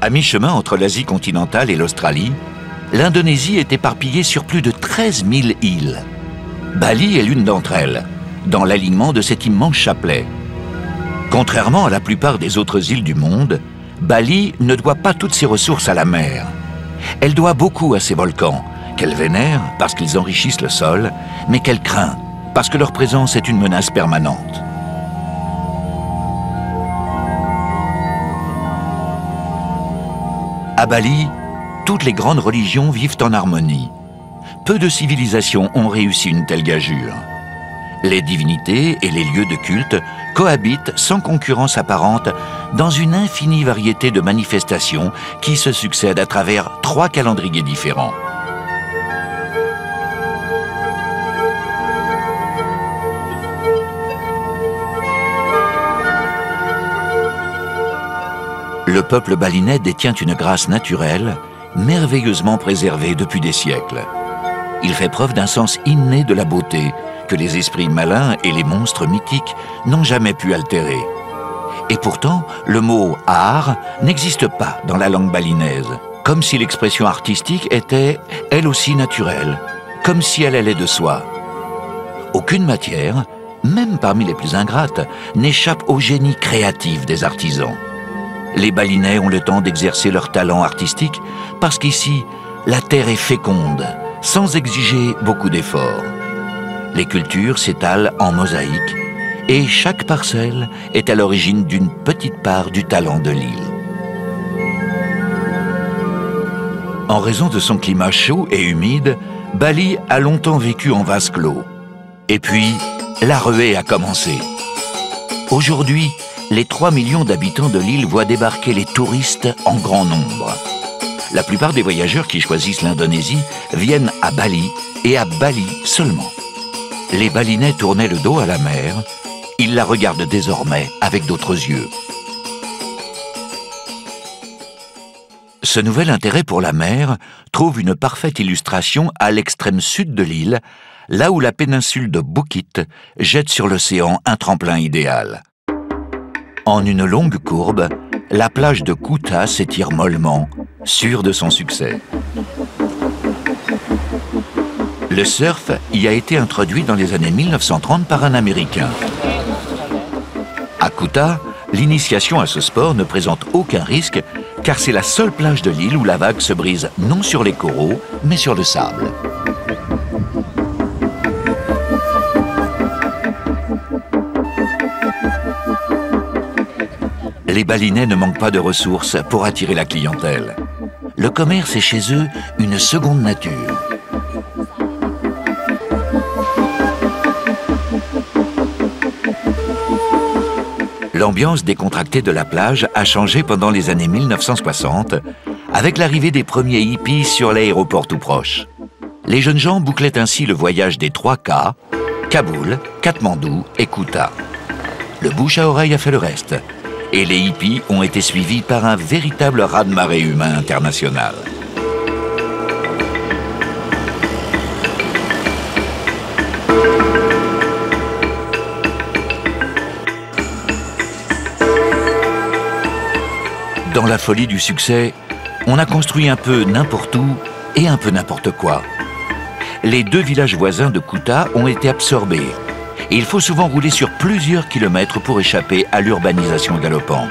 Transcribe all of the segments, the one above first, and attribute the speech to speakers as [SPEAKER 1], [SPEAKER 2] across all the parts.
[SPEAKER 1] À mi-chemin entre l'Asie continentale et l'Australie, l'Indonésie est éparpillée sur plus de 13 000 îles. Bali est l'une d'entre elles, dans l'alignement de cet immense chapelet. Contrairement à la plupart des autres îles du monde, Bali ne doit pas toutes ses ressources à la mer. Elle doit beaucoup à ses volcans, qu'elle vénère parce qu'ils enrichissent le sol, mais qu'elle craint parce que leur présence est une menace permanente. À Bali, toutes les grandes religions vivent en harmonie. Peu de civilisations ont réussi une telle gageure. Les divinités et les lieux de culte cohabitent sans concurrence apparente dans une infinie variété de manifestations qui se succèdent à travers 3 calendriers différents. Le peuple balinais détient une grâce naturelle, merveilleusement préservée depuis des siècles. Il fait preuve d'un sens inné de la beauté que les esprits malins et les monstres mythiques n'ont jamais pu altérer. Et pourtant, le mot « art » n'existe pas dans la langue balinaise, comme si l'expression artistique était, elle aussi, naturelle, comme si elle allait de soi. Aucune matière, même parmi les plus ingrates, n'échappe au génie créatif des artisans. Les Balinais ont le temps d'exercer leur talent artistique parce qu'ici, la terre est féconde, sans exiger beaucoup d'efforts. Les cultures s'étalent en mosaïque et chaque parcelle est à l'origine d'une petite part du talent de l'île. En raison de son climat chaud et humide, Bali a longtemps vécu en vase clos. Et puis, la ruée a commencé. Aujourd'hui, les 3 millions d'habitants de l'île voient débarquer les touristes en grand nombre. La plupart des voyageurs qui choisissent l'Indonésie viennent à Bali et à Bali seulement. Les Balinais tournaient le dos à la mer, ils la regardent désormais avec d'autres yeux. Ce nouvel intérêt pour la mer trouve une parfaite illustration à l'extrême sud de l'île, là où la péninsule de Bukit jette sur l'océan un tremplin idéal. En une longue courbe, la plage de Kuta s'étire mollement, sûre de son succès. Le surf y a été introduit dans les années 1930 par un Américain. À Kuta, l'initiation à ce sport ne présente aucun risque car c'est la seule plage de l'île où la vague se brise non sur les coraux, mais sur le sable. Les Balinais ne manquent pas de ressources pour attirer la clientèle. Le commerce est chez eux une seconde nature. L'ambiance décontractée de la plage a changé pendant les années 1960 avec l'arrivée des premiers hippies sur l'aéroport tout proche. Les jeunes gens bouclaient ainsi le voyage des 3 K, Kaboul, Katmandou et Kuta. Le bouche à oreille a fait le reste. Et les hippies ont été suivis par un véritable raz-de-marée humain international. Dans la folie du succès, on a construit un peu n'importe où et un peu n'importe quoi. Les 2 villages voisins de Kuta ont été absorbés. Et il faut souvent rouler sur plusieurs kilomètres pour échapper à l'urbanisation galopante.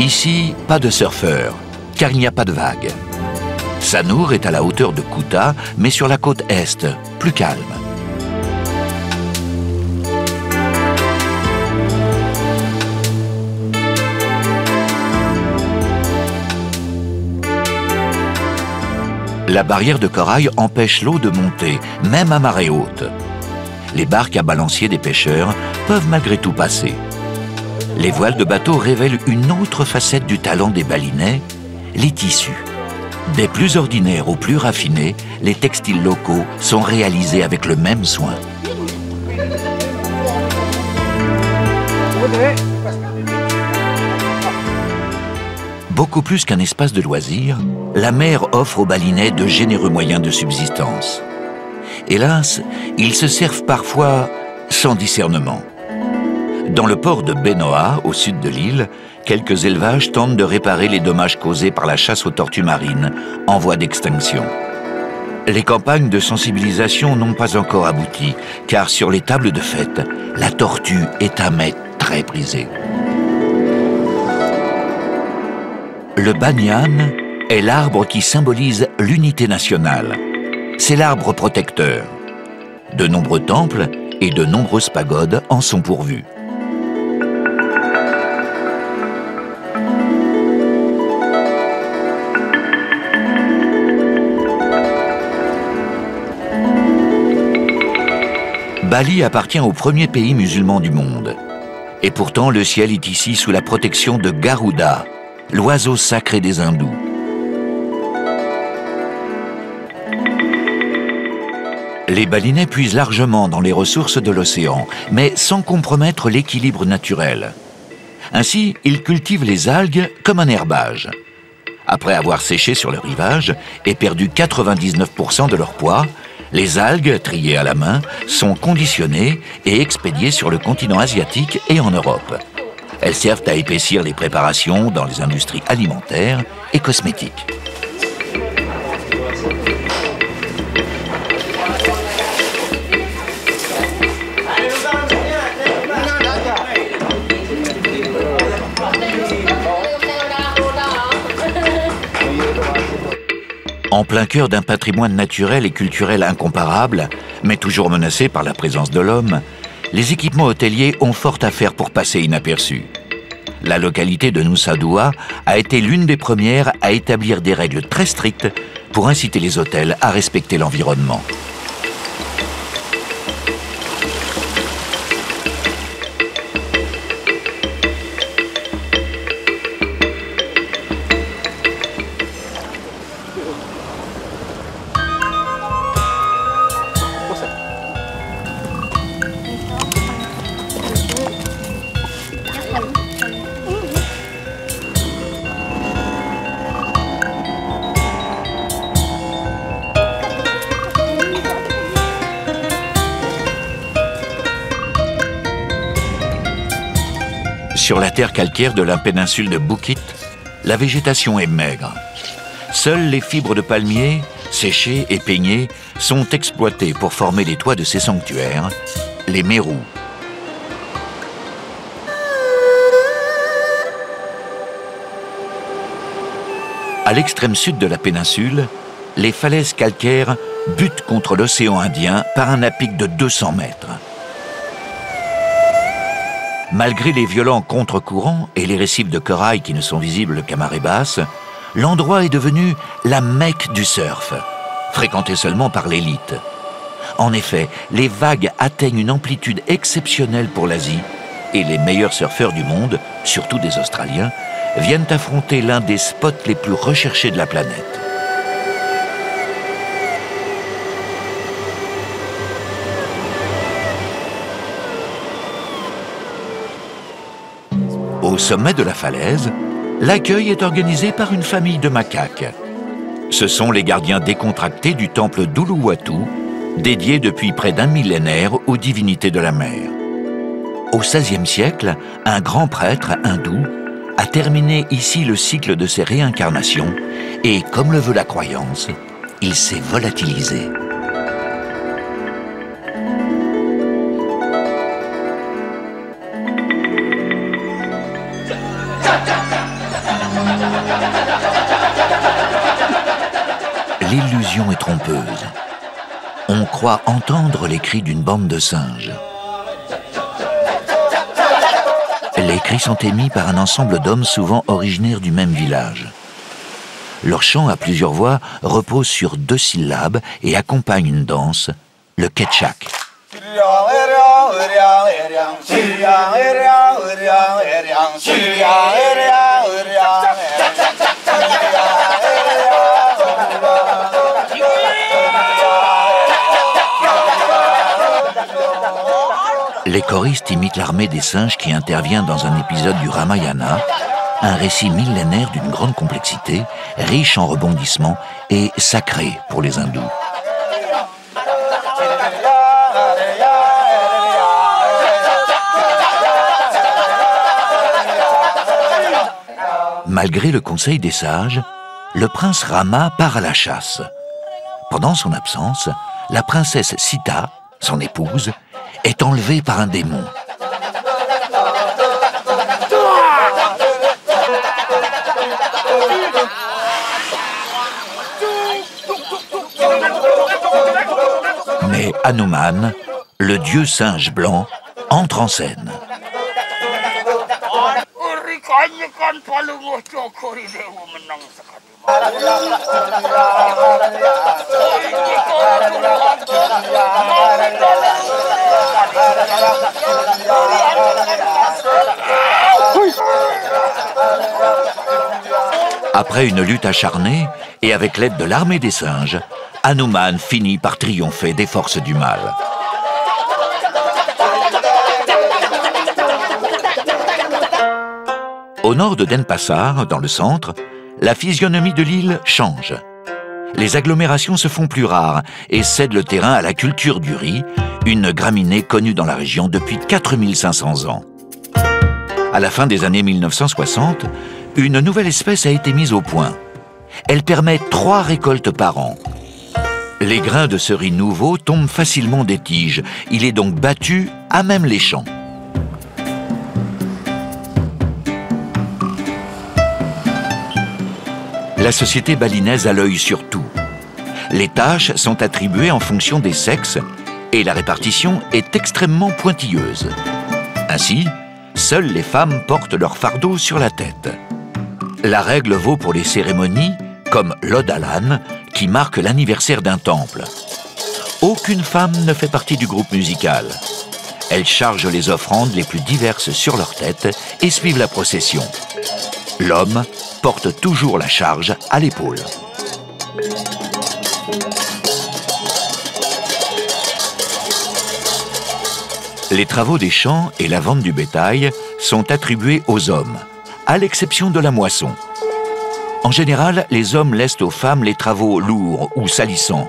[SPEAKER 1] Ici, pas de surfeurs, car il n'y a pas de vagues. Sanur est à la hauteur de Kuta, mais sur la côte est, plus calme. La barrière de corail empêche l'eau de monter, même à marée haute. Les barques à balancier des pêcheurs peuvent malgré tout passer. Les voiles de bateau révèlent une autre facette du talent des balinais, les tissus. Des plus ordinaires aux plus raffinés, les textiles locaux sont réalisés avec le même soin. Beaucoup plus qu'un espace de loisirs, la mer offre aux balinais de généreux moyens de subsistance. Hélas, ils se servent parfois sans discernement. Dans le port de Benoa, au sud de l'île, quelques élevages tentent de réparer les dommages causés par la chasse aux tortues marines en voie d'extinction. Les campagnes de sensibilisation n'ont pas encore abouti, car sur les tables de fête, la tortue est un mets très prisé. Le banyan est l'arbre qui symbolise l'unité nationale. C'est l'arbre protecteur. De nombreux temples et de nombreuses pagodes en sont pourvus. Bali appartient au premier pays musulman du monde. Et pourtant, le ciel est ici sous la protection de Garuda, l'oiseau sacré des hindous. Les balinais puisent largement dans les ressources de l'océan, mais sans compromettre l'équilibre naturel. Ainsi, ils cultivent les algues comme un herbage. Après avoir séché sur le rivage et perdu 99% de leur poids, les algues, triées à la main, sont conditionnées et expédiées sur le continent asiatique et en Europe. Elles servent à épaissir les préparations dans les industries alimentaires et cosmétiques. En plein cœur d'un patrimoine naturel et culturel incomparable, mais toujours menacé par la présence de l'homme, les équipements hôteliers ont fort à faire pour passer inaperçus. La localité de Nusa Dua a été l'une des premières à établir des règles très strictes pour inciter les hôtels à respecter l'environnement. Sur la terre calcaire de la péninsule de Bukit, la végétation est maigre. Seules les fibres de palmier, séchées et peignées, sont exploitées pour former les toits de ces sanctuaires, les mérous. À l'extrême sud de la péninsule, les falaises calcaires butent contre l'océan Indien par un à-pic de 200 mètres. Malgré les violents contre-courants et les récifs de corail qui ne sont visibles qu'à marée basse, l'endroit est devenu la Mecque du surf, fréquenté seulement par l'élite. En effet, les vagues atteignent une amplitude exceptionnelle pour l'Asie et les meilleurs surfeurs du monde, surtout des Australiens, viennent affronter l'un des spots les plus recherchés de la planète. Au sommet de la falaise, l'accueil est organisé par une famille de macaques. Ce sont les gardiens décontractés du temple d'Uluwatu, dédié depuis près d'un millénaire aux divinités de la mer. Au XVIe siècle, un grand prêtre hindou a terminé ici le cycle de ses réincarnations et, comme le veut la croyance, il s'est volatilisé. l'illusion est trompeuse. On croit entendre les cris d'une bande de singes. Les cris sont émis par un ensemble d'hommes souvent originaires du même village. Leur chant à plusieurs voix repose sur 2 syllabes et accompagne une danse, le ketchak. Les choristes imitent l'armée des singes qui intervient dans un épisode du Ramayana, un récit millénaire d'une grande complexité, riche en rebondissements et sacré pour les hindous. Malgré le conseil des sages, le prince Rama part à la chasse. Pendant son absence, la princesse Sita, son épouse, est enlevée par un démon. Mais Hanuman, le dieu singe blanc, entre en scène. Après une lutte acharnée, et avec l'aide de l'armée des singes, Hanuman finit par triompher des forces du mal. Au nord de Denpasar, dans le centre, la physionomie de l'île change. Les agglomérations se font plus rares et cèdent le terrain à la culture du riz, une graminée connue dans la région depuis 4500 ans. À la fin des années 1960, une nouvelle espèce a été mise au point. Elle permet 3 récoltes par an. Les grains de ce riz nouveau tombent facilement des tiges. Il est donc battu à même les champs. La société balinaise a l'œil sur tout. Les tâches sont attribuées en fonction des sexes et la répartition est extrêmement pointilleuse. Ainsi, seules les femmes portent leur fardeau sur la tête. La règle vaut pour les cérémonies comme l'Odalan, qui marque l'anniversaire d'un temple. Aucune femme ne fait partie du groupe musical. Elles chargent les offrandes les plus diverses sur leur tête et suivent la procession. L'homme porte toujours la charge à l'épaule. Les travaux des champs et la vente du bétail sont attribués aux hommes, à l'exception de la moisson. En général, les hommes laissent aux femmes les travaux lourds ou salissants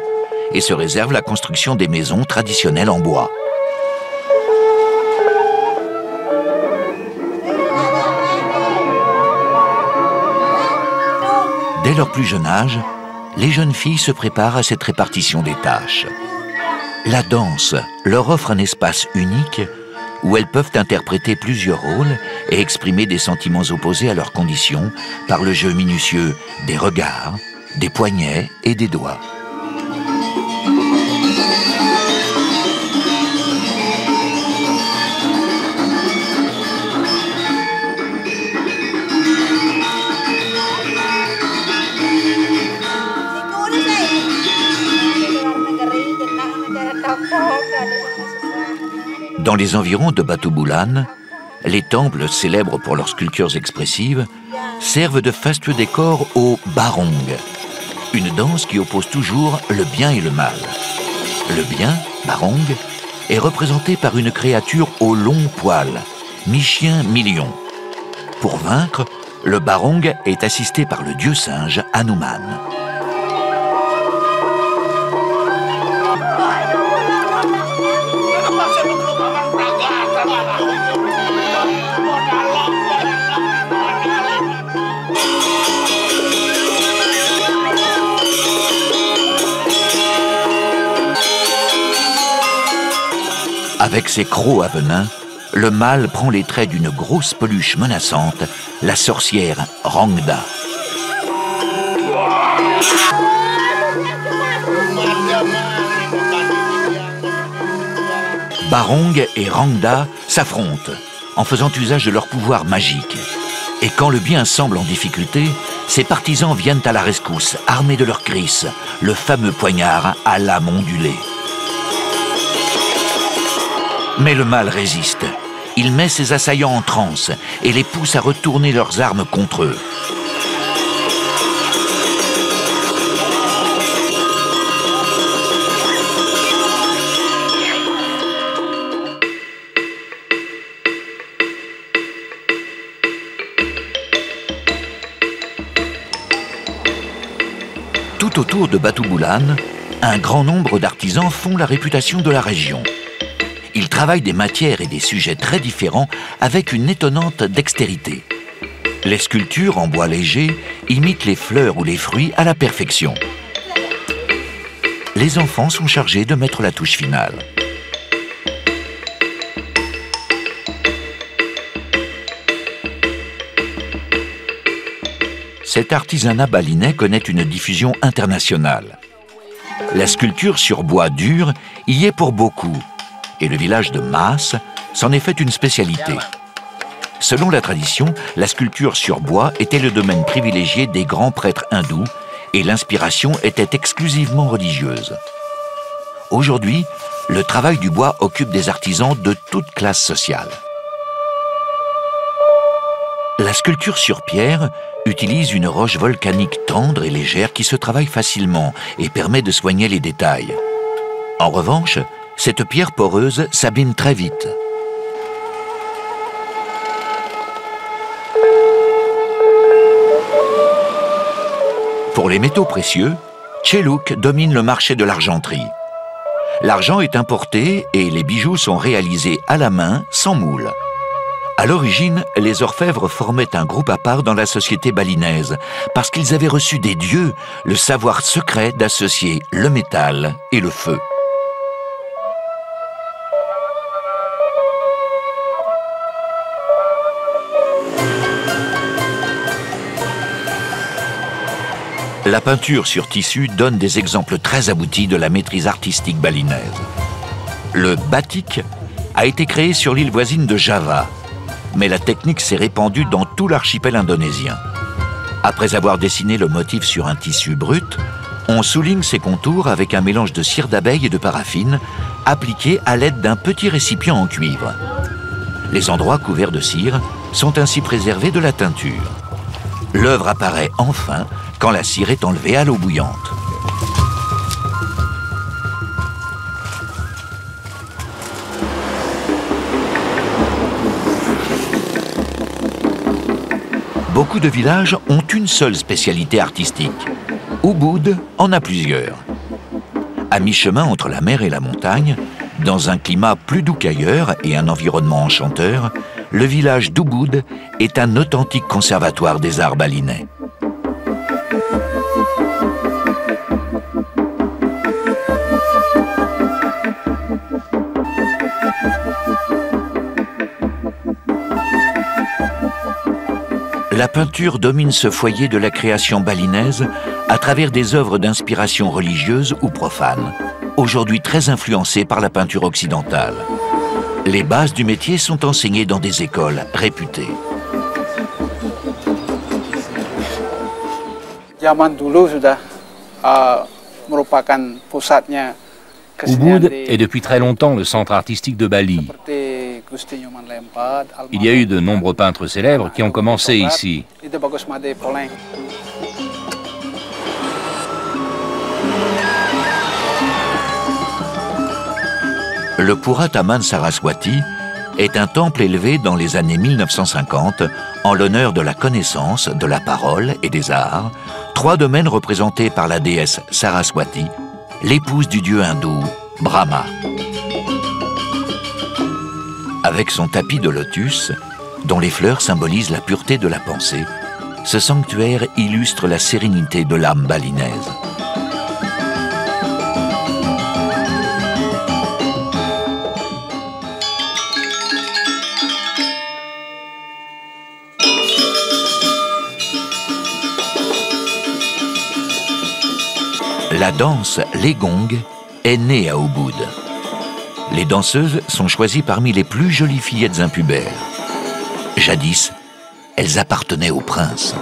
[SPEAKER 1] et se réservent la construction des maisons traditionnelles en bois. Dès leur plus jeune âge, les jeunes filles se préparent à cette répartition des tâches. La danse leur offre un espace unique où elles peuvent interpréter plusieurs rôles et exprimer des sentiments opposés à leurs conditions par le jeu minutieux des regards, des poignets et des doigts. Dans les environs de Batu Bulan, les temples célèbres pour leurs sculptures expressives servent de fastueux décor au barong, une danse qui oppose toujours le bien et le mal. Le bien, barong, est représenté par une créature aux longs poils, mi-chien, mi-lion. Pour vaincre, le barong est assisté par le dieu singe Hanuman. Avec ses crocs à venin, le mâle prend les traits d'une grosse peluche menaçante, la sorcière Rangda. Barong et Rangda s'affrontent en faisant usage de leur pouvoir magique. Et quand le bien semble en difficulté, ses partisans viennent à la rescousse, armés de leur kris, le fameux poignard à lame ondulée. Mais le mal résiste. Il met ses assaillants en transe et les pousse à retourner leurs armes contre eux. Tout autour de Batu Bulan, un grand nombre d'artisans font la réputation de la région. Ils travaillent des matières et des sujets très différents avec une étonnante dextérité. Les sculptures en bois léger imitent les fleurs ou les fruits à la perfection. Les enfants sont chargés de mettre la touche finale. Cet artisanat balinais connaît une diffusion internationale. La sculpture sur bois dur y est pour beaucoup, et le village de Mas s'en est fait une spécialité. Selon la tradition, la sculpture sur bois était le domaine privilégié des grands prêtres hindous, et l'inspiration était exclusivement religieuse. Aujourd'hui, le travail du bois occupe des artisans de toute classe sociale. La sculpture sur pierre utilise une roche volcanique tendre et légère qui se travaille facilement et permet de soigner les détails. En revanche, cette pierre poreuse s'abîme très vite. Pour les métaux précieux, Cheluk domine le marché de l'argenterie. L'argent est importé et les bijoux sont réalisés à la main, sans moule. À l'origine, les orfèvres formaient un groupe à part dans la société balinaise, parce qu'ils avaient reçu des dieux le savoir secret d'associer le métal et le feu. La peinture sur tissu donne des exemples très aboutis de la maîtrise artistique balinaise. Le batik a été créé sur l'île voisine de Java, mais la technique s'est répandue dans tout l'archipel indonésien. Après avoir dessiné le motif sur un tissu brut, on souligne ses contours avec un mélange de cire d'abeille et de paraffine, appliqué à l'aide d'un petit récipient en cuivre. Les endroits couverts de cire sont ainsi préservés de la teinture. L'œuvre apparaît enfin quand la cire est enlevée à l'eau bouillante. Beaucoup de villages ont une seule spécialité artistique. Ubud en a plusieurs. À mi-chemin entre la mer et la montagne, dans un climat plus doux qu'ailleurs et un environnement enchanteur, le village d'Ubud est un authentique conservatoire des arts balinais. La peinture domine ce foyer de la création balinaise à travers des œuvres d'inspiration religieuse ou profane, aujourd'hui très influencées par la peinture occidentale. Les bases du métier sont enseignées dans des écoles réputées.
[SPEAKER 2] Ubud est depuis très longtemps le centre artistique de Bali. Il y a eu de nombreux peintres célèbres qui ont commencé ici.
[SPEAKER 1] Le Pura Taman Saraswati est un temple élevé dans les années 1950 en l'honneur de la connaissance, de la parole et des arts, trois domaines représentés par la déesse Saraswati, l'épouse du dieu hindou Brahma. Avec son tapis de lotus, dont les fleurs symbolisent la pureté de la pensée, ce sanctuaire illustre la sérénité de l'âme balinaise. La danse Legong est née à Ubud. Les danseuses sont choisies parmi les plus jolies fillettes impubères. Jadis, elles appartenaient au prince.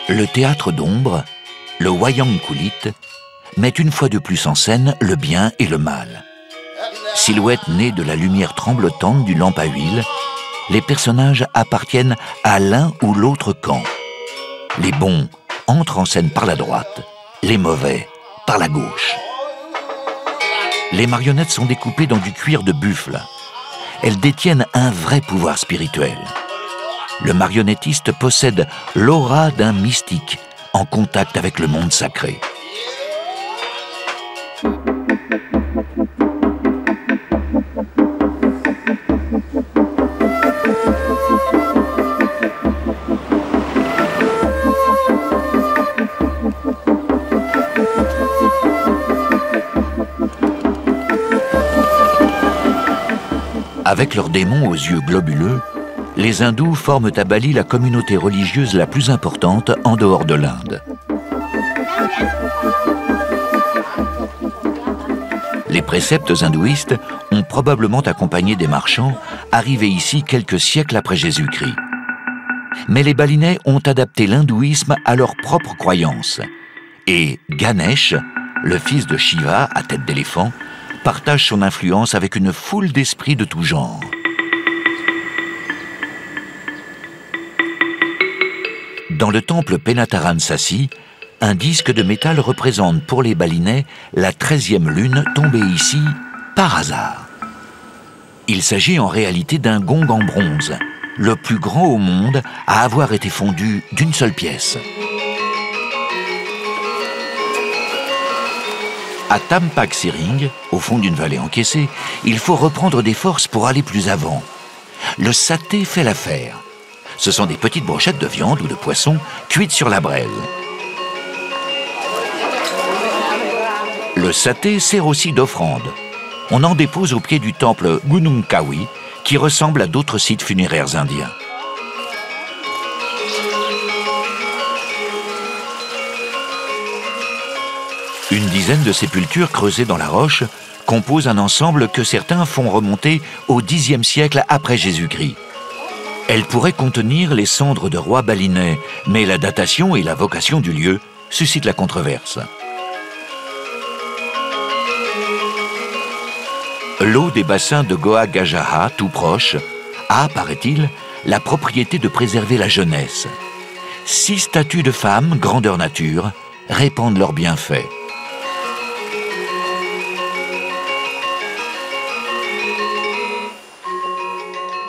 [SPEAKER 1] Le théâtre d'ombre, le Wayang Kulit, met une fois de plus en scène le bien et le mal. Silhouettes nées de la lumière tremblotante d'une lampe à huile, les personnages appartiennent à l'un ou l'autre camp. Les bons entrent en scène par la droite, les mauvais par la gauche. Les marionnettes sont découpées dans du cuir de buffle. Elles détiennent un vrai pouvoir spirituel. Le marionnettiste possède l'aura d'un mystique en contact avec le monde sacré. Avec leurs démons aux yeux globuleux, les hindous forment à Bali la communauté religieuse la plus importante en dehors de l'Inde. Les préceptes hindouistes ont probablement accompagné des marchands arrivés ici quelques siècles après Jésus-Christ. Mais les Balinais ont adapté l'hindouisme à leurs propres croyances. Et Ganesh, le fils de Shiva à tête d'éléphant, partage son influence avec une foule d'esprits de tout genre. Dans le temple Penataran Sassi, un disque de métal représente pour les Balinais la 13e lune tombée ici par hasard. Il s'agit en réalité d'un gong en bronze, le plus grand au monde à avoir été fondu d'une seule pièce. À Tampak Siring, au fond d'une vallée encaissée, il faut reprendre des forces pour aller plus avant. Le saté fait l'affaire. Ce sont des petites brochettes de viande ou de poisson cuites sur la braise. Le saté sert aussi d'offrande. On en dépose au pied du temple Gunung Kawi, qui ressemble à d'autres sites funéraires indiens. Une dizaine de sépultures creusées dans la roche composent un ensemble que certains font remonter au Xe siècle après Jésus-Christ. Elles pourraient contenir les cendres de rois balinais, mais la datation et la vocation du lieu suscitent la controverse. L'eau des bassins de Goa Gajaha, tout proche, a, paraît-il, la propriété de préserver la jeunesse. 6 statues de femmes, grandeur nature, répandent leurs bienfaits.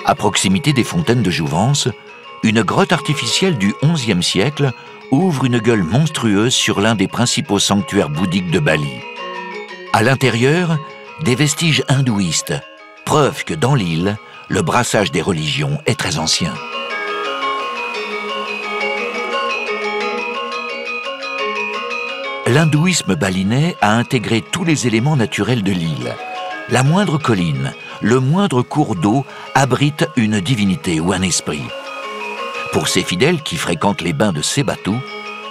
[SPEAKER 1] À proximité des fontaines de jouvence, une grotte artificielle du XIe siècle ouvre une gueule monstrueuse sur l'un des principaux sanctuaires bouddhiques de Bali. À l'intérieur, des vestiges hindouistes, preuve que dans l'île, le brassage des religions est très ancien. L'hindouisme balinais a intégré tous les éléments naturels de l'île. La moindre colline, le moindre cours d'eau abrite une divinité ou un esprit. Pour ces fidèles qui fréquentent les bains de Sebatu,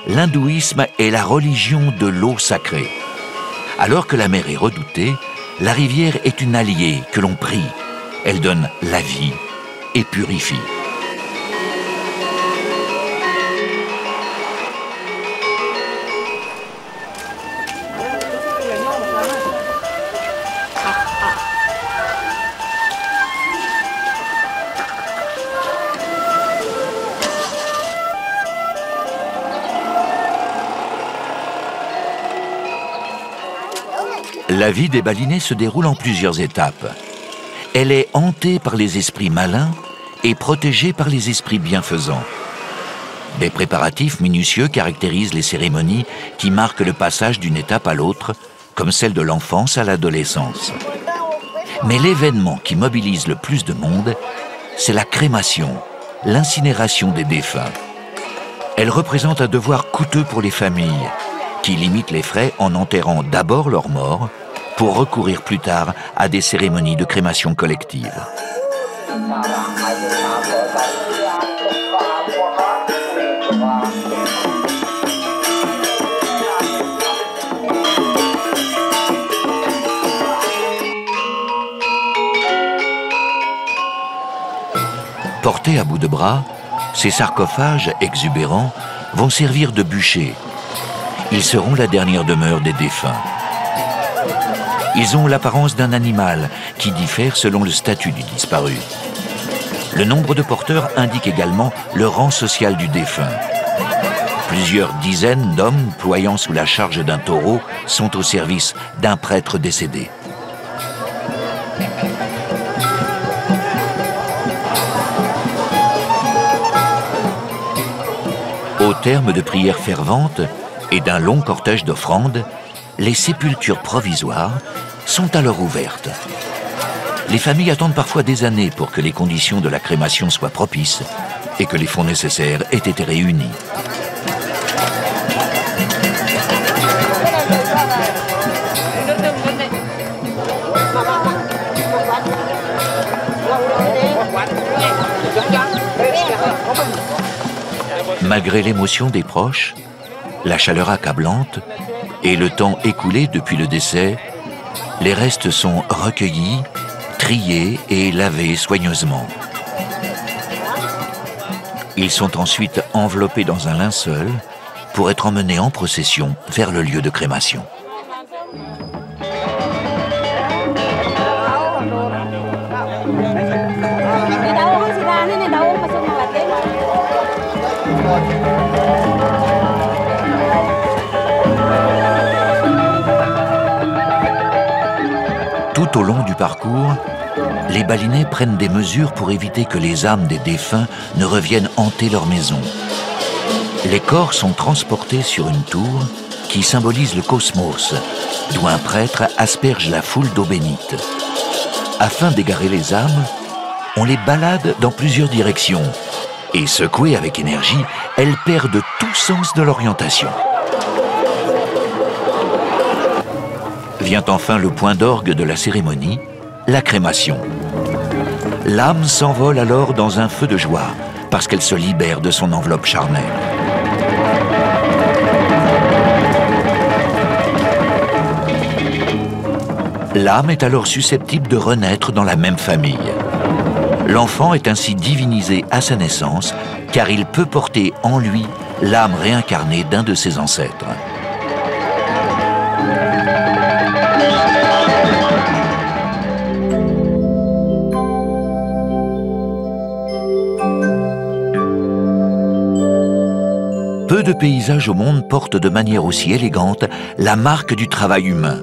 [SPEAKER 1] l'hindouisme est la religion de l'eau sacrée. Alors que la mer est redoutée, la rivière est une alliée que l'on prie. Elle donne la vie et purifie. La vie des Balinais se déroule en plusieurs étapes. Elle est hantée par les esprits malins et protégée par les esprits bienfaisants. Des préparatifs minutieux caractérisent les cérémonies qui marquent le passage d'une étape à l'autre, comme celle de l'enfance à l'adolescence. Mais l'événement qui mobilise le plus de monde, c'est la crémation, l'incinération des défunts. Elle représente un devoir coûteux pour les familles, qui limitent les frais en enterrant d'abord leurs morts, pour recourir plus tard à des cérémonies de crémation collective. Portés à bout de bras, ces sarcophages exubérants vont servir de bûcher. Ils seront la dernière demeure des défunts. Ils ont l'apparence d'un animal qui diffère selon le statut du disparu. Le nombre de porteurs indique également le rang social du défunt. Plusieurs dizaines d'hommes ployant sous la charge d'un taureau sont au service d'un prêtre décédé. Au terme de prières ferventes et d'un long cortège d'offrandes, les sépultures provisoires sont alors ouvertes. Les familles attendent parfois des années pour que les conditions de la crémation soient propices et que les fonds nécessaires aient été réunis. Malgré l'émotion des proches, la chaleur accablante et le temps écoulé depuis le décès, les restes sont recueillis, triés et lavés soigneusement. Ils sont ensuite enveloppés dans un linceul pour être emmenés en procession vers le lieu de crémation. Tout au long du parcours, les balinais prennent des mesures pour éviter que les âmes des défunts ne reviennent hanter leur maison. Les corps sont transportés sur une tour qui symbolise le cosmos, d'où un prêtre asperge la foule d'eau bénite. Afin d'égarer les âmes, on les balade dans plusieurs directions et secouées avec énergie, elles perdent tout sens de l'orientation. Vient enfin le point d'orgue de la cérémonie, la crémation. L'âme s'envole alors dans un feu de joie, parce qu'elle se libère de son enveloppe charnelle. L'âme est alors susceptible de renaître dans la même famille. L'enfant est ainsi divinisé à sa naissance, car il peut porter en lui l'âme réincarnée d'un de ses ancêtres. Peu de paysages au monde portent de manière aussi élégante la marque du travail humain.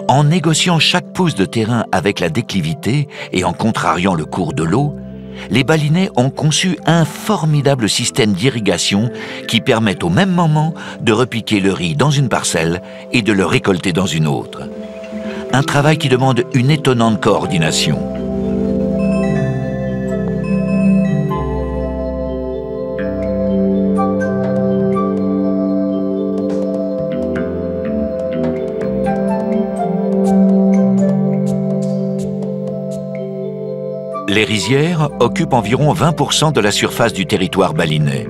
[SPEAKER 1] En négociant chaque pouce de terrain avec la déclivité et en contrariant le cours de l'eau, les balinais ont conçu un formidable système d'irrigation qui permet au même moment de repiquer le riz dans une parcelle et de le récolter dans une autre. Un travail qui demande une étonnante coordination. Les rizières occupent environ 20% de la surface du territoire balinais.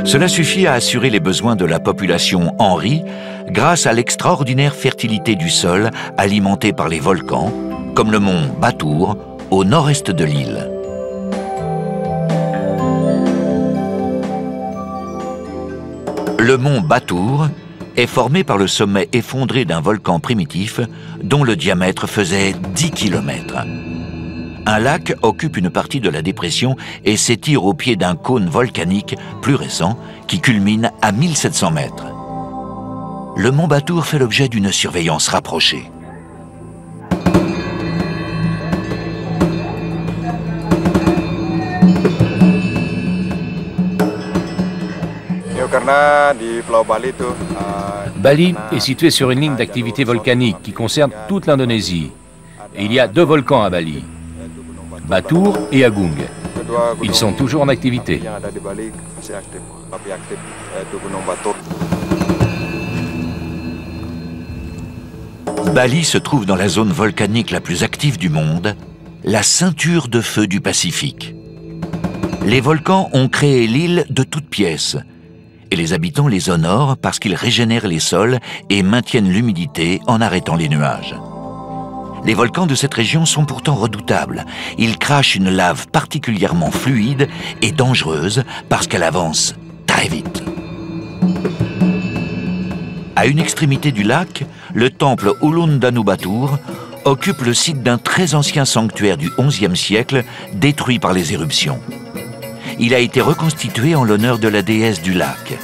[SPEAKER 1] Cela suffit à assurer les besoins de la population en riz grâce à l'extraordinaire fertilité du sol alimenté par les volcans, comme le mont Batour, au nord-est de l'île. Le mont Batour est formé par le sommet effondré d'un volcan primitif dont le diamètre faisait 10 km. Un lac occupe une partie de la dépression et s'étire au pied d'un cône volcanique plus récent qui culmine à 1700 mètres. Le mont Batour fait l'objet d'une surveillance rapprochée.
[SPEAKER 2] Bali est situé sur une ligne d'activité volcanique qui concerne toute l'Indonésie. Et il y a 2 volcans à Bali, Batour et Agung. Ils sont toujours en activité.
[SPEAKER 1] Bali se trouve dans la zone volcanique la plus active du monde, la ceinture de feu du Pacifique. Les volcans ont créé l'île de toutes pièces, et les habitants les honorent parce qu'ils régénèrent les sols et maintiennent l'humidité en arrêtant les nuages. Les volcans de cette région sont pourtant redoutables. Ils crachent une lave particulièrement fluide et dangereuse parce qu'elle avance très vite. À une extrémité du lac, le temple Ulundanu-Batur occupe le site d'un très ancien sanctuaire du XIe siècle détruit par les éruptions. Il a été reconstitué en l'honneur de la déesse du lac.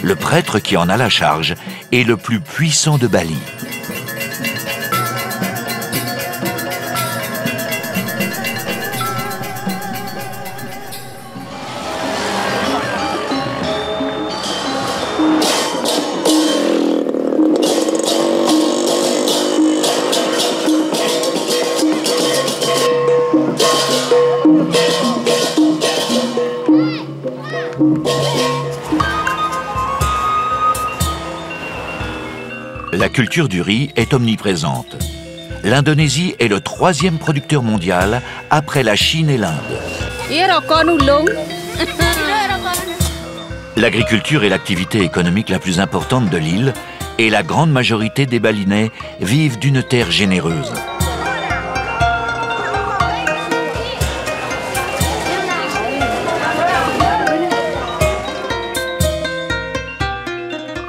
[SPEAKER 1] Le prêtre qui en a la charge est le plus puissant de Bali. La culture du riz est omniprésente. L'Indonésie est le 3e producteur mondial après la Chine et l'Inde. L'agriculture est l'activité économique la plus importante de l'île et la grande majorité des Balinais vivent d'une terre généreuse.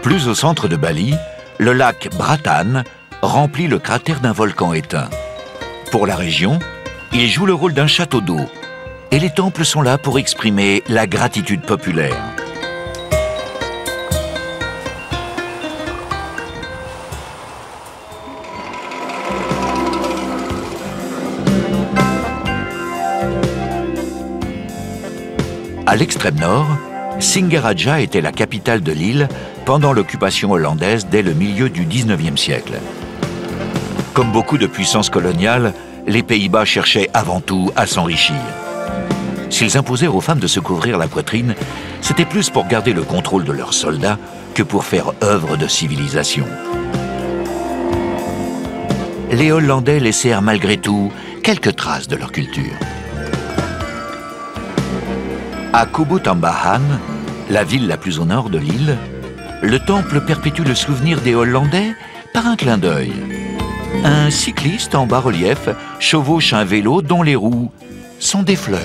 [SPEAKER 1] Plus au centre de Bali, le lac Bratan remplit le cratère d'un volcan éteint. Pour la région, il joue le rôle d'un château d'eau et les temples sont là pour exprimer la gratitude populaire. À l'extrême nord, Singaraja était la capitale de l'île pendant l'occupation hollandaise dès le milieu du XIXe siècle. Comme beaucoup de puissances coloniales, les Pays-Bas cherchaient avant tout à s'enrichir. S'ils imposèrent aux femmes de se couvrir la poitrine, c'était plus pour garder le contrôle de leurs soldats que pour faire œuvre de civilisation. Les Hollandais laissèrent malgré tout quelques traces de leur culture. À Kubu Tambahan, la ville la plus au nord de l'île, le temple perpétue le souvenir des Hollandais par un clin d'œil. Un cycliste en bas-relief chevauche un vélo dont les roues sont des fleurs.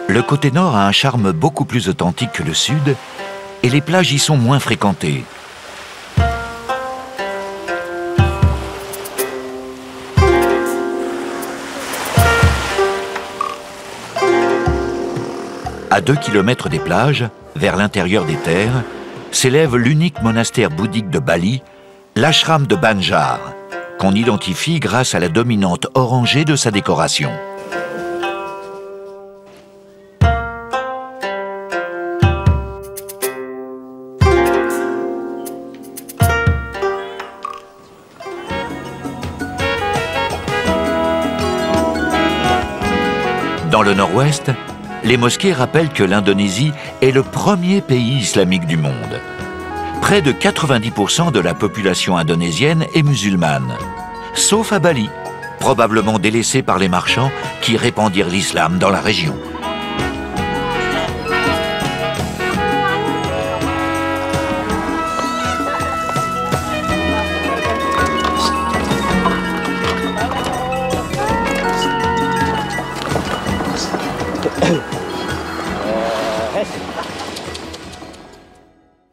[SPEAKER 1] Le côté nord a un charme beaucoup plus authentique que le sud et les plages y sont moins fréquentées. À 2 kilomètres des plages, vers l'intérieur des terres, s'élève l'unique monastère bouddhique de Bali, l'ashram de Banjar, qu'on identifie grâce à la dominante orangée de sa décoration. Dans le nord-ouest, les mosquées rappellent que l'Indonésie est le premier pays islamique du monde. Près de 90% de la population indonésienne est musulmane, sauf à Bali, probablement délaissée par les marchands qui répandirent l'islam dans la région.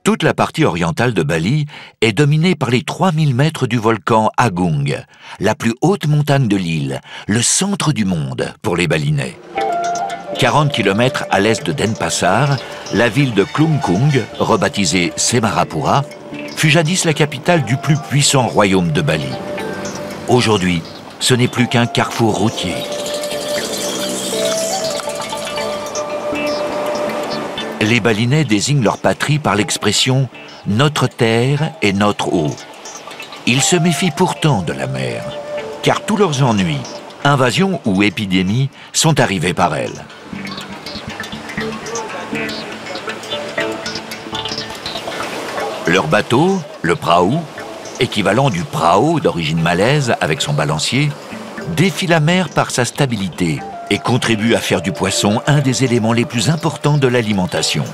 [SPEAKER 1] Toute la partie orientale de Bali est dominée par les 3000 mètres du volcan Agung, la plus haute montagne de l'île, le centre du monde pour les Balinais. 40 km à l'est de Denpasar, la ville de Klungkung, rebaptisée Semarapura, fut jadis la capitale du plus puissant royaume de Bali. Aujourd'hui, ce n'est plus qu'un carrefour routier. Les Balinais désignent leur patrie par l'expression « notre terre et notre eau ». Ils se méfient pourtant de la mer, car tous leurs ennuis, invasions ou épidémies sont arrivés par elle. Leur bateau, le praou, équivalent du prao d'origine malaise avec son balancier, défie la mer par sa stabilité et contribue à faire du poisson un des éléments les plus importants de l'alimentation.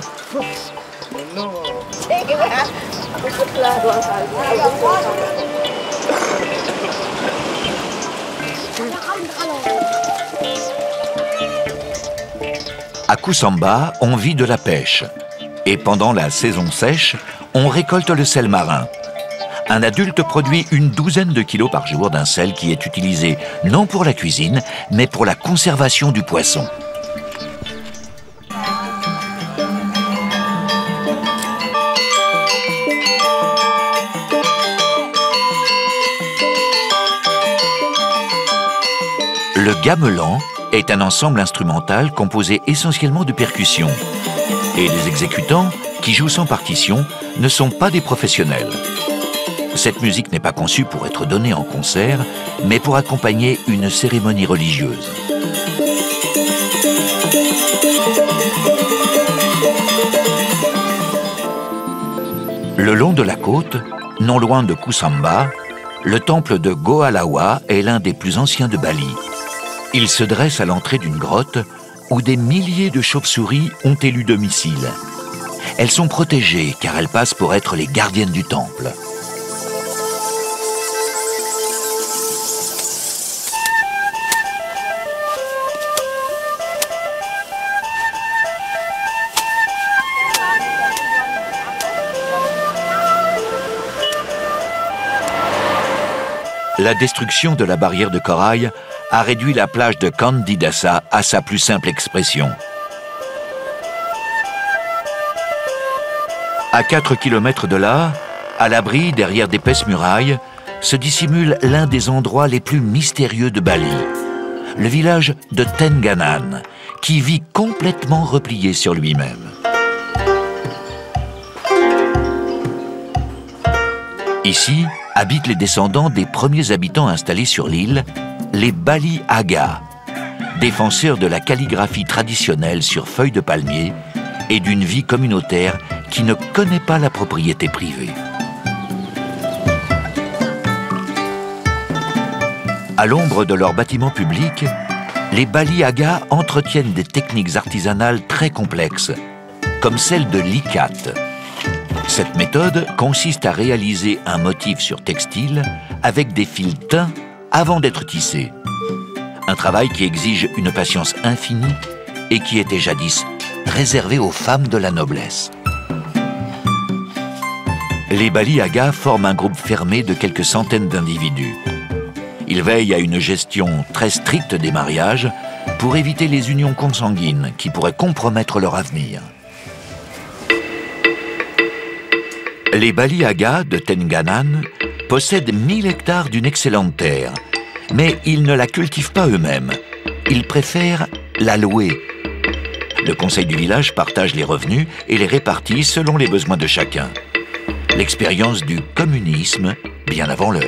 [SPEAKER 1] À Kusamba, on vit de la pêche. Et pendant la saison sèche, on récolte le sel marin. Un adulte produit une douzaine de kilos par jour d'un sel qui est utilisé non pour la cuisine, mais pour la conservation du poisson. Le gamelan est un ensemble instrumental composé essentiellement de percussions. Et les exécutants, qui jouent sans partition, ne sont pas des professionnels. Cette musique n'est pas conçue pour être donnée en concert, mais pour accompagner une cérémonie religieuse. Le long de la côte, non loin de Kusamba, le temple de Goalawa est l'un des plus anciens de Bali. Il se dresse à l'entrée d'une grotte où des milliers de chauves-souris ont élu domicile. Elles sont protégées car elles passent pour être les gardiennes du temple. La destruction de la barrière de corail a réduit la plage de Candidasa à sa plus simple expression. À 4 km de là, à l'abri derrière d'épaisses murailles, se dissimule l'un des endroits les plus mystérieux de Bali, le village de Tenganan, qui vit complètement replié sur lui-même. Ici habitent les descendants des premiers habitants installés sur l'île, les Bali Aga, défenseurs de la calligraphie traditionnelle sur feuilles de palmier et d'une vie communautaire qui ne connaît pas la propriété privée. À l'ombre de leurs bâtiments publics, les Bali Aga entretiennent des techniques artisanales très complexes, comme celle de l'ikat. Cette méthode consiste à réaliser un motif sur textile avec des fils teints avant d'être tissé. Un travail qui exige une patience infinie et qui était jadis réservé aux femmes de la noblesse. Les Bali Aga forment un groupe fermé de quelques centaines d'individus. Ils veillent à une gestion très stricte des mariages pour éviter les unions consanguines qui pourraient compromettre leur avenir. Les Bali Aga de Tenganan possèdent 1000 hectares d'une excellente terre, mais ils ne la cultivent pas eux-mêmes. Ils préfèrent la louer. Le conseil du village partage les revenus et les répartit selon les besoins de chacun. L'expérience du communisme bien avant l'heure.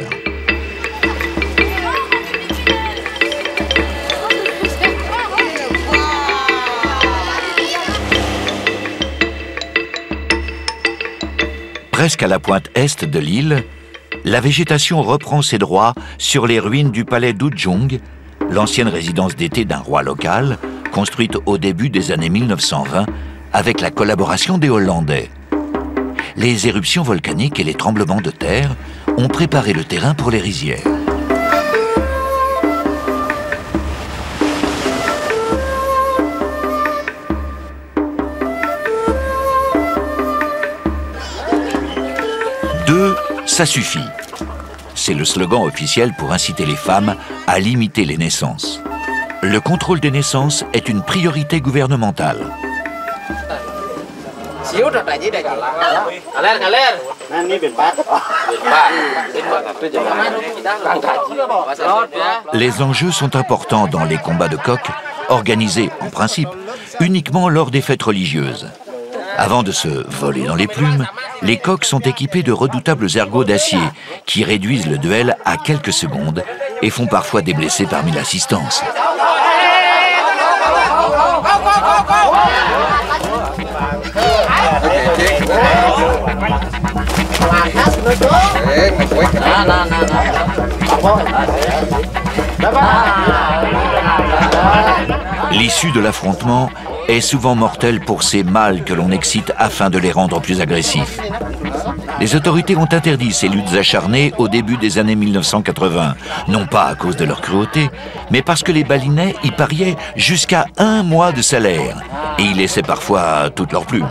[SPEAKER 1] Presque à la pointe est de l'île, la végétation reprend ses droits sur les ruines du palais d'Ujung, l'ancienne résidence d'été d'un roi local, construite au début des années 1920 avec la collaboration des Hollandais. Les éruptions volcaniques et les tremblements de terre ont préparé le terrain pour les rizières. Deux, ça suffit. C'est le slogan officiel pour inciter les femmes à limiter les naissances. Le contrôle des naissances est une priorité gouvernementale. Les enjeux sont importants dans les combats de coqs, organisés, en principe, uniquement lors des fêtes religieuses. Avant de se voler dans les plumes, les coqs sont équipés de redoutables ergots d'acier qui réduisent le duel à quelques secondes et font parfois des blessés parmi l'assistance. L'issue de l'affrontement est souvent mortelle pour ces mâles que l'on excite afin de les rendre plus agressifs. Les autorités ont interdit ces luttes acharnées au début des années 1980, non pas à cause de leur cruauté, mais parce que les balinais y pariaient jusqu'à 1 mois de salaire et y laissaient parfois toutes leurs plumes.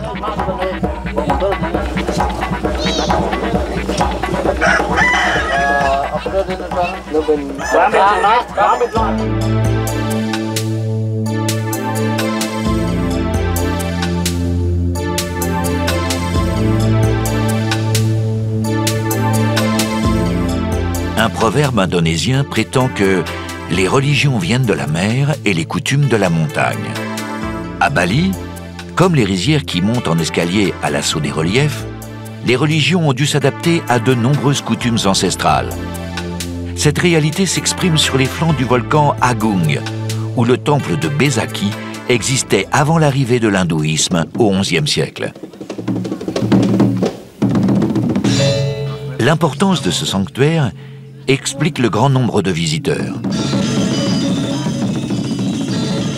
[SPEAKER 1] Un proverbe indonésien prétend que les religions viennent de la mer et les coutumes de la montagne. À Bali, comme les rizières qui montent en escalier à l'assaut des reliefs, les religions ont dû s'adapter à de nombreuses coutumes ancestrales. Cette réalité s'exprime sur les flancs du volcan Agung, où le temple de Besakih existait avant l'arrivée de l'hindouisme au XIe siècle. L'importance de ce sanctuaire explique le grand nombre de visiteurs.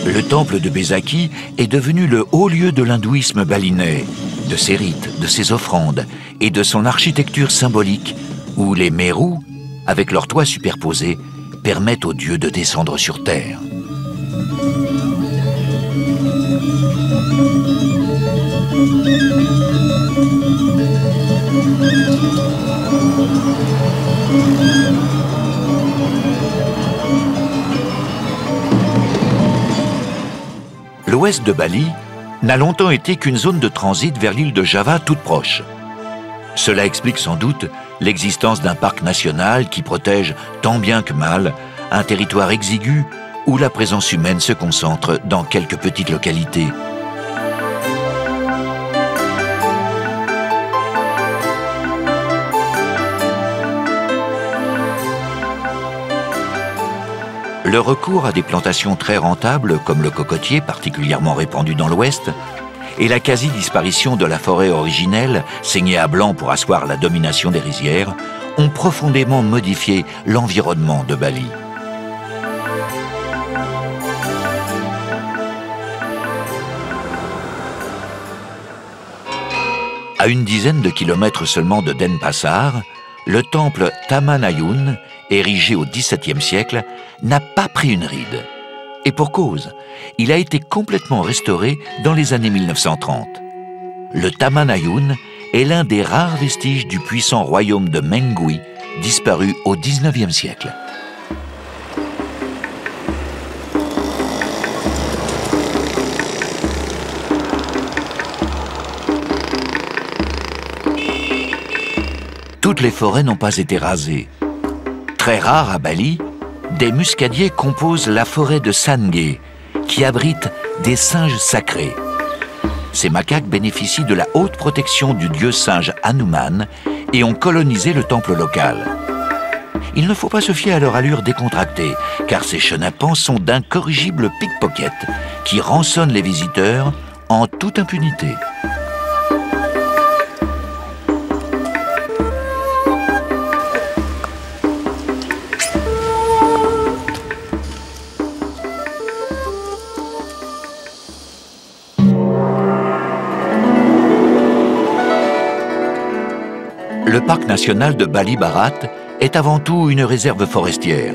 [SPEAKER 1] Le temple de Besakih est devenu le haut lieu de l'hindouisme balinais, de ses rites, de ses offrandes et de son architecture symbolique, où les mérous, avec leurs toits superposés, permettent aux dieux de descendre sur terre. L'ouest de Bali n'a longtemps été qu'une zone de transit vers l'île de Java toute proche. Cela explique sans doute l'existence d'un parc national qui protège tant bien que mal un territoire exigu où la présence humaine se concentre dans quelques petites localités. Le recours à des plantations très rentables, comme le cocotier, particulièrement répandu dans l'Ouest, et la quasi-disparition de la forêt originelle, saignée à blanc pour asseoir la domination des rizières, ont profondément modifié l'environnement de Bali. À une dizaine de kilomètres seulement de Denpasar, le temple Taman Ayun, érigé au XVIIe siècle, n'a pas pris une ride. Et pour cause, il a été complètement restauré dans les années 1930. Le Taman Ayun est l'un des rares vestiges du puissant royaume de Mengwi, disparu au XIXe siècle. Toutes les forêts n'ont pas été rasées. Très rare à Bali, des muscadiers composent la forêt de Sangay, qui abrite des singes sacrés. Ces macaques bénéficient de la haute protection du dieu singe Hanuman et ont colonisé le temple local. Il ne faut pas se fier à leur allure décontractée, car ces chenapans sont d'incorrigibles pickpockets qui rançonnent les visiteurs en toute impunité. Le parc national de Bali Barat est avant tout une réserve forestière.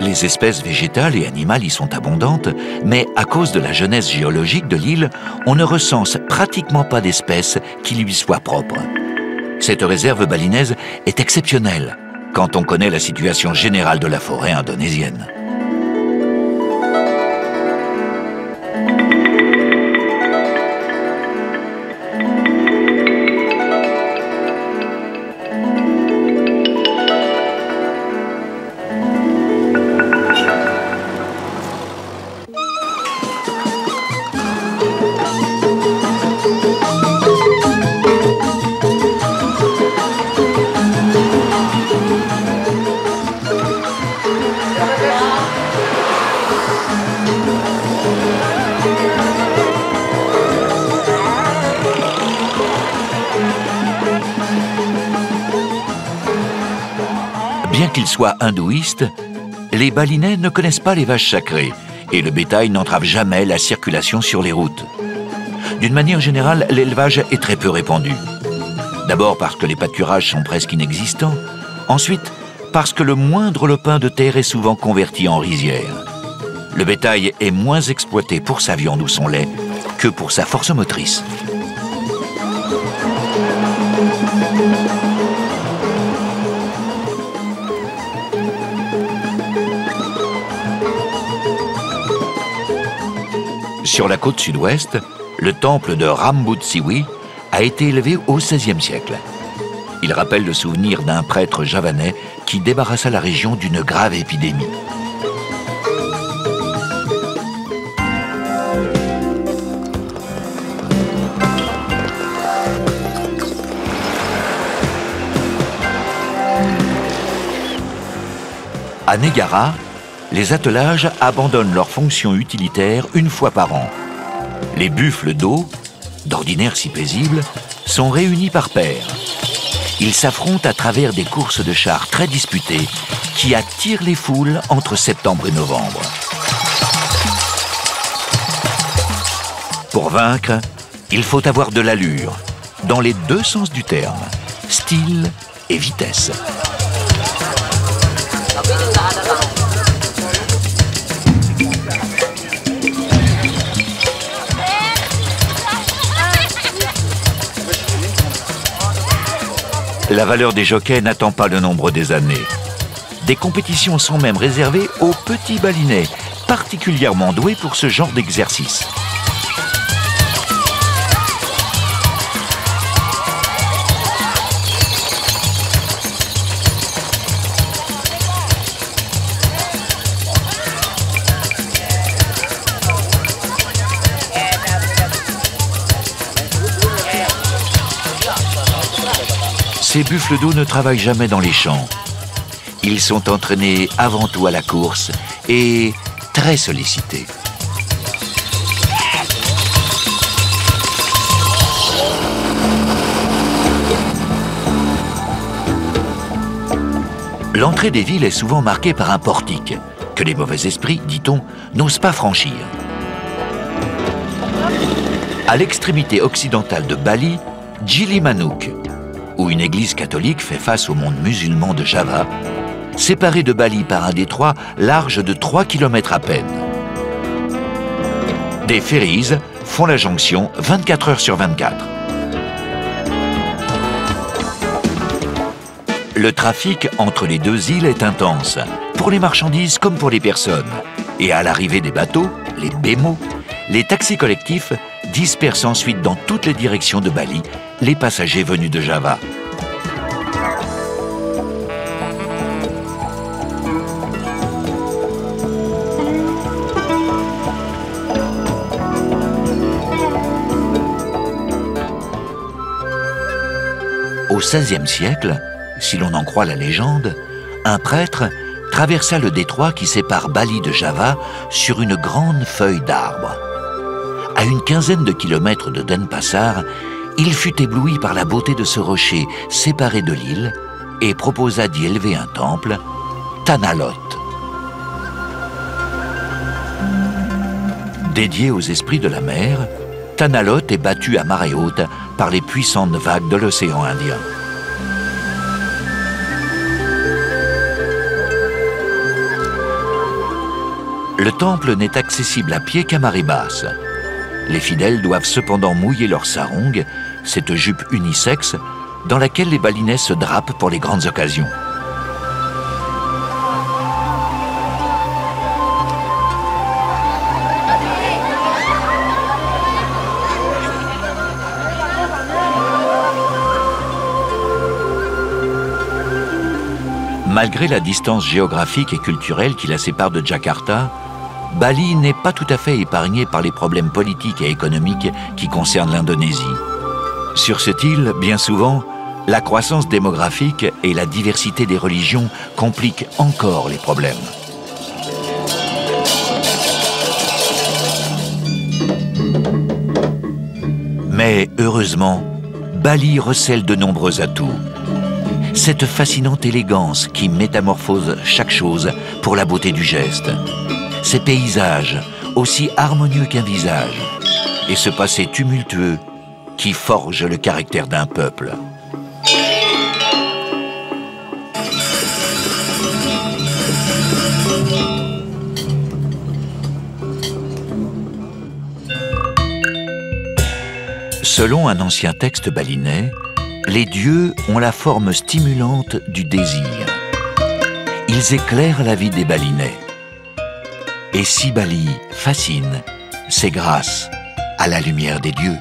[SPEAKER 1] Les espèces végétales et animales y sont abondantes, mais à cause de la jeunesse géologique de l'île, on ne recense pratiquement pas d'espèces qui lui soient propres. Cette réserve balinaise est exceptionnelle quand on connaît la situation générale de la forêt indonésienne. Bien qu'ils soient hindouistes, les Balinais ne connaissent pas les vaches sacrées et le bétail n'entrave jamais la circulation sur les routes. D'une manière générale, l'élevage est très peu répandu. D'abord parce que les pâturages sont presque inexistants, ensuite parce que le moindre lopin de terre est souvent converti en rizière. Le bétail est moins exploité pour sa viande ou son lait que pour sa force motrice. Sur la côte sud-ouest, le temple de Rambut-Siwi a été élevé au XVIe siècle. Il rappelle le souvenir d'un prêtre javanais qui débarrassa la région d'une grave épidémie. À Negara, les attelages abandonnent leurs fonctions utilitaires une fois par an. Les buffles d'eau, d'ordinaire si paisibles, sont réunis par paires. Ils s'affrontent à travers des courses de chars très disputées qui attirent les foules entre septembre et novembre. Pour vaincre, il faut avoir de l'allure, dans les deux sens du terme, style et vitesse. La valeur des jockeys n'attend pas le nombre des années. Des compétitions sont même réservées aux petits balinais, particulièrement doués pour ce genre d'exercice. Ces buffles d'eau ne travaillent jamais dans les champs. Ils sont entraînés avant tout à la course et très sollicités. L'entrée des villes est souvent marquée par un portique que les mauvais esprits, dit-on, n'osent pas franchir. À l'extrémité occidentale de Bali, Gilimanuk, où une église catholique fait face au monde musulman de Java, séparée de Bali par un détroit large de 3 km à peine. Des ferries font la jonction 24 heures sur 24. Le trafic entre les deux îles est intense, pour les marchandises comme pour les personnes. Et à l'arrivée des bateaux, les bemo, les taxis collectifs dispersent ensuite dans toutes les directions de Bali les passagers venus de Java. Au XVIe siècle, si l'on en croit la légende, un prêtre traversa le détroit qui sépare Bali de Java sur une grande feuille d'arbre. À une quinzaine de kilomètres de Denpasar, il fut ébloui par la beauté de ce rocher séparé de l'île et proposa d'y élever un temple, Tanalot. Dédié aux esprits de la mer, Tanalot est battu à marée haute par les puissantes vagues de l'océan Indien. Le temple n'est accessible à pied qu'à marée basse. Les fidèles doivent cependant mouiller leur sarong, cette jupe unisexe dans laquelle les balinais se drapent pour les grandes occasions. Malgré la distance géographique et culturelle qui la sépare de Jakarta, Bali n'est pas tout à fait épargné par les problèmes politiques et économiques qui concernent l'Indonésie. Sur cette île, bien souvent, la croissance démographique et la diversité des religions compliquent encore les problèmes. Mais heureusement, Bali recèle de nombreux atouts. Cette fascinante élégance qui métamorphose chaque chose pour la beauté du geste. Ces paysages, aussi harmonieux qu'un visage. Et ce passé tumultueux qui forge le caractère d'un peuple. Selon un ancien texte balinais, les dieux ont la forme stimulante du désir. Ils éclairent la vie des balinais. Et si Bali fascine, c'est grâce à la lumière des dieux.